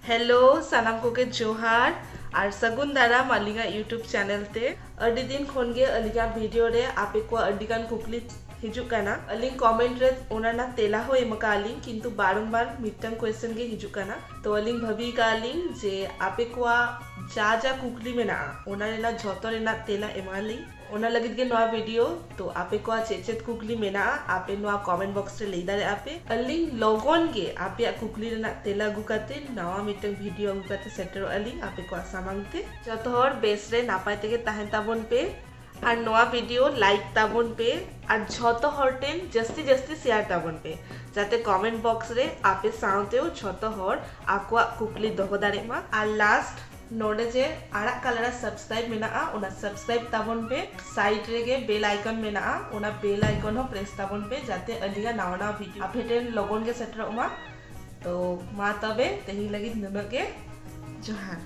Hello सानाम कोके जोहार और सगुन दाराम अलिंगा यूट्यूब चैनल ते अडी दिन खन गे अलिंगा वीडियो रे आपे को अडिगान कुकली हिजुक काना अलिंग कमेंट रे ओना ना तेला हो एमका अलिंग किंतु बारंबार मिटन क्वेश्चन गे हिजुक काना तो अलिंग भवी का अलिंग जे आपे को जा जा कुकली में ना ओना रे ना झोतो रे ना तेला एमालिंग ओना लगित गे नवा वीडियो तो आपे को चेचेत कुकली में ना आपे नवा कमेंट बॉक्स रे लई दारे आपे अलिंग लोगन गे आपे कुकली रे ना तेला गुकाते नवा मिटन वीडियो गुकाते सेटर अलिंग आपे को सामांगते जतो हर बेस रे नापाय तेगे ताहेन ताबन पे और नवा वीडियो लाइक ताबन पे और झोतो हर टेन जस्ती जस्ती शेयर ताबन पे जाते कमेंट बॉक्स रे आपे साउतेओ झोतो हर आकुआ कुकली दोहो दारे मा और लास्ट नोडे जे आड़ा कलर सब्सक्राइब मेना ओना सब्सक्राइब ताबन पे साइड रेगे बेल आइकन मेना ओना बेल आइकन हो प्रेस ताबन पे जाते अलिगा नावा नावा वीडियो आपे लोगन के सेटर उमा तो मा तबे तेही लगी नुनके जोहार।